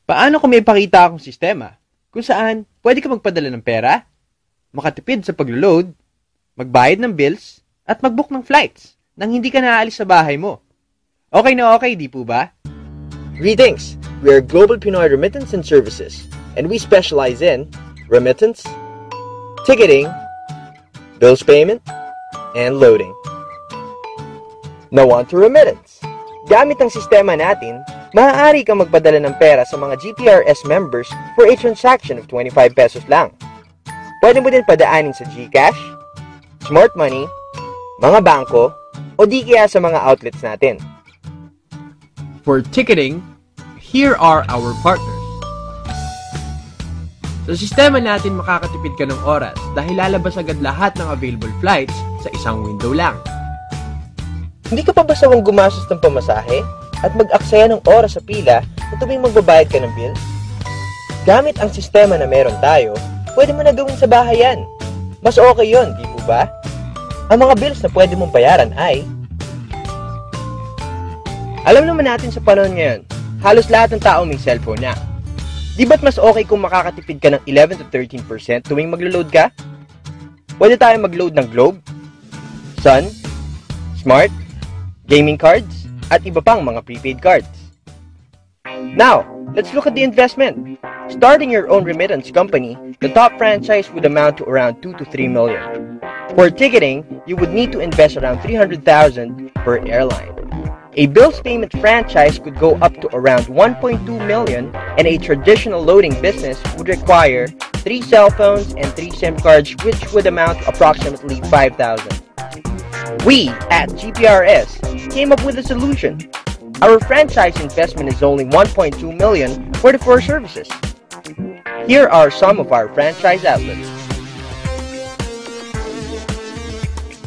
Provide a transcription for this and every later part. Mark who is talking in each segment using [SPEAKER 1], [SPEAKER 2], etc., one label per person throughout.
[SPEAKER 1] Paano kung may pakita akong sistema kung saan pwede ka magpadala ng pera, makatipid sa paglo-load, magbayad ng bills, at mag-book ng flights nang hindi ka naaalis sa bahay mo? Okay na okay, di po ba?
[SPEAKER 2] Greetings! We are Global Pinoy Remittance and Services, and we specialize in remittance, ticketing, bills payment, and loading. Now on to remittance. Gamit ang sistema natin, maaari kang magpadala ng pera sa mga GPRS members for a transaction of 25 pesos lang. Pwede mo din padaanin sa GCash, Smart Money, mga bangko, o di kaya sa mga outlets natin.
[SPEAKER 1] For ticketing, here are our partners. Sa sistema natin, makakatipid ka ng oras dahil lalabas agad lahat ng available flights sa isang window lang.
[SPEAKER 2] Hindi ka pa ba sawang gumastos ng pamasahe at mag-aksaya ng oras sa pila na tuwing magbabayad ka ng bill? Gamit ang sistema na meron tayo, pwede mo na gawin sa bahay yan. Mas okay yun, di po ba? Ang mga bills na pwede mong bayaran ay... Alam naman natin sa panahon ngayon, halos lahat ng tao may cellphone na. Di ba't mas okay kung makakatipid ka ng 11 to 13% tuwing maglo-load ka? Pwede tayo mag-load ng Globe, Sun, Smart, gaming cards, at iba pang mga prepaid cards. Now, let's look at the investment. Starting your own remittance company, the top franchise would amount to around 2 to 3 million. For ticketing, you would need to invest around 300,000 per airline. A bills payment franchise could go up to around 1.2 million, and a traditional loading business would require 3 cell phones and 3 SIM cards, which would amount to approximately 5,000. We, at GPRS, came up with a solution. Our franchise investment is only 1.2 million for the 4 services. Here are some of our franchise outlets.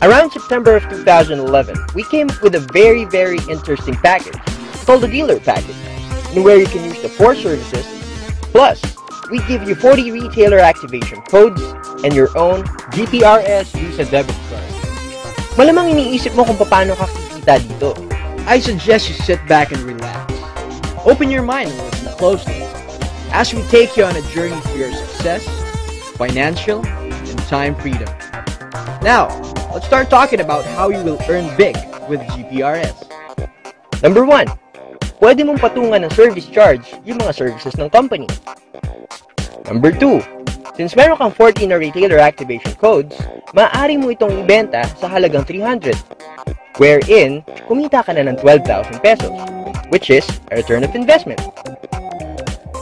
[SPEAKER 2] Around September of 2011, we came up with a very interesting package called the dealer package, where you can use the 4 services, plus we give you 40 retailer activation codes and your own GPRS Visa debit card. Malamang iniisip mo kung paano ka kikita dito.
[SPEAKER 1] I suggest you sit back and relax. Open your mind and listen closely as we take you on a journey to your success, financial, and time freedom. Now, let's start talking about how you will earn big with GPRS.
[SPEAKER 2] Number 1, pwede mong patungan ng service charge yung mga services ng company. Number 2, since meron kang 14 na retailer activation codes, maaari mo itong ibenta sa halagang 300, wherein kumita ka na ng 12,000 pesos, which is a return of investment.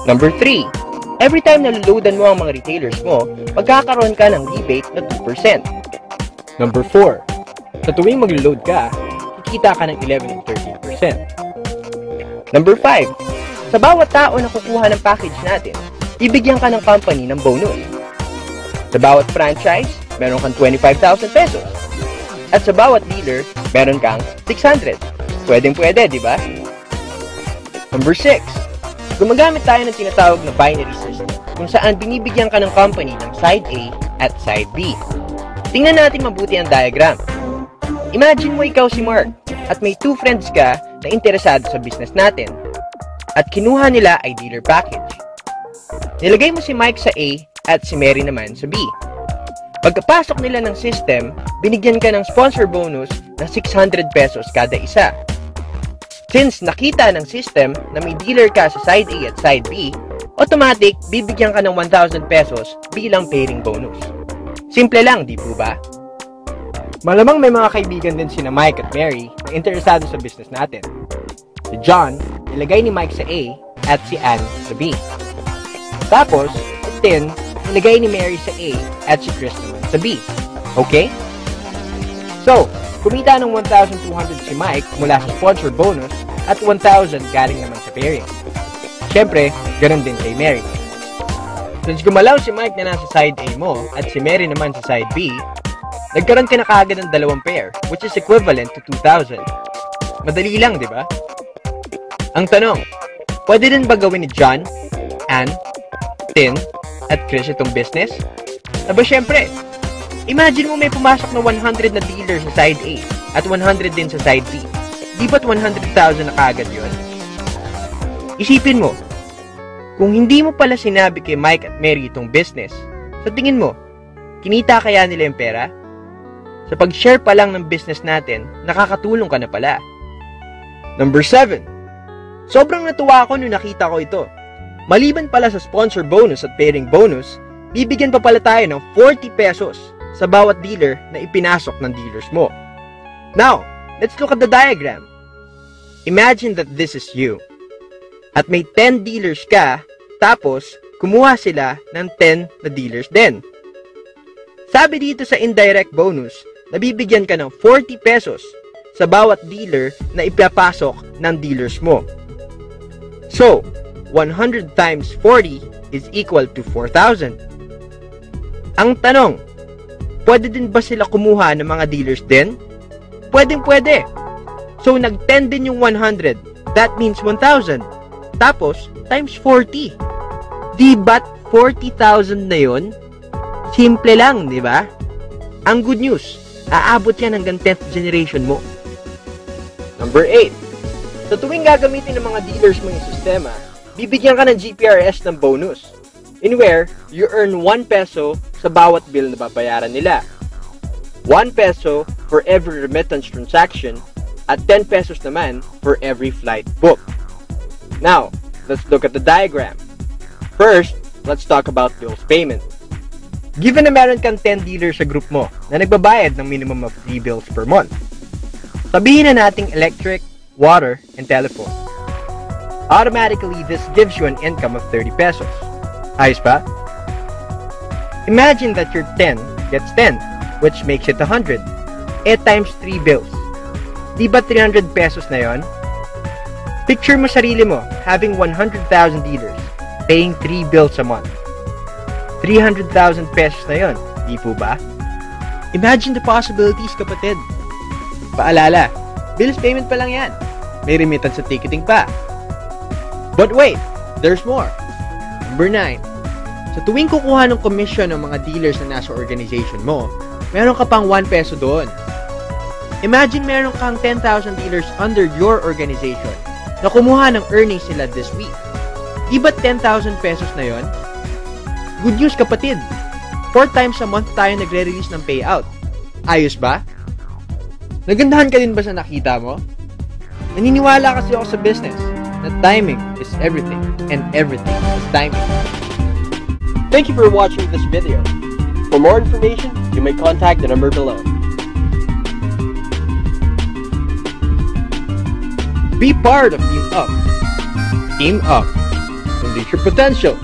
[SPEAKER 2] Number 3, every time na luludan mo ang mga retailers mo, magkakaroon ka ng rebate na 2%. Number 4, sa tuwing mag-load ka, kikita ka ng 11 to 13%. Number 5, sa bawat tao na kukuha ng package natin, ibigyan ka ng company ng bonus. Sa bawat franchise, meron kang 25,000 pesos. At sa bawat dealer, meron kang 600. Pwedeng-pwede, di ba? Number 6, gumagamit tayo ng tinatawag na binary system, kung saan binibigyan ka ng company ng side A at side B. Tingnan natin mabuti ang diagram. Imagine mo ikaw si Mark, at may 2 friends ka na interesado sa business natin, at kinuha nila ay dealer package. Nilagay mo si Mike sa A at si Mary naman sa B. Pagkapasok nila ng system, binigyan ka ng sponsor bonus na 600 pesos kada isa. Since nakita ng system na may dealer ka sa side A at side B, automatic bibigyan ka ng 1,000 pesos bilang pairing bonus. Simple lang, di po ba? Malamang may mga kaibigan din sina Mike at Mary na interesado sa business natin. Si John, nilagay ni Mike sa A at si Anne sa B. Tapos, si Tin, nilagay ni Mary sa A at si Chris naman sa B. Okay? So, kumita ng 1,200 si Mike mula sa sponsor bonus at 1,000 galing naman sa pairing. Siyempre, ganun din kay Mary. Since gumalaw si Mike na nasa side A mo at si Mary naman sa side B, nagkaroon ka na kaagad ng 2 pair, which is equivalent to 2,000. Madali lang, di ba? Ang tanong, pwede din ba gawin ni John, Anne, Tin, at Chris itong business? Aba syempre, imagine mo may pumasok na 100 na dealer sa side A at 100 din sa side B. Di ba't 100,000 na kaagad yun? Isipin mo, Kung hindi mo pala sinabi kay Mike at Mary itong business, sa tingin mo, kinita kaya nila yung pera? Sa pag-share pa lang ng business natin, nakakatulong ka na pala. Number 7. Sobrang natuwa ako nung nakita ko ito. Maliban pala sa sponsor bonus at pairing bonus, bibigyan pa pala tayo ng 40 pesos sa bawat dealer na ipinasok ng dealers mo. Now, let's look at the diagram. Imagine that this is you. At may 10 dealers ka, tapos kumuha sila ng 10 na dealers din. Sabi dito sa indirect bonus, nabibigyan ka ng 40 pesos sa bawat dealer na ipapasok ng dealers mo. So, 100 times 40 is equal to 4,000. Ang tanong, pwede din ba sila kumuha ng mga dealers din? Pwedeng-pwede. So, nag-10 din yung 100. That means 1,000. Tapos, times 40. Di ba't 40,000 na yun? Simple lang, di ba? Ang good news, aabot yan hanggang 10th generation mo. Number 8. Sa tuwing gagamitin ng mga dealers mo yung sistema, bibigyan ka ng GPRS ng bonus, in where you earn 1 peso sa bawat bill na babayaran nila. 1 peso for every remittance transaction at 10 pesos naman for every flight book. Now, let's look at the diagram. First, let's talk about bills payment. Given na meron kang 10 dealers sa group mo na nagbabayad ng minimum of 3 bills per month, sabihin na nating electric, water, and telephone. Automatically, this gives you an income of 30 pesos. Ayos ba? Imagine that your 10 gets 10, which makes it 100. Times 3 bills. Di ba 300 pesos na yon? Picture mo sarili mo having 100,000 dealers, paying 3 bills a month. 300,000 pesos na yon, di po ba? Imagine the possibilities, kapatid. Paalala, bills payment pa lang yan. May remittance sa ticketing pa. But wait, there's more. Number 9. Sa tuwing kukuha ng commission ng mga dealers na nasa organization mo, meron ka pang 1 peso doon. Imagine meron kang 10,000 dealers under your organization na kumuha ng earnings nila this week. Di ba 10,000 pesos na yon? Good news, kapatid. 4 times a month tayo nagre-release ng payout. Ayos ba? Nagandahan ka din ba sa nakita mo? Naniniwala kasi ako sa business na timing is everything and everything is timing. Thank you for watching this video. For more information, you may contact the number below. Be part of Team Up. Team Up. Unleash your potential.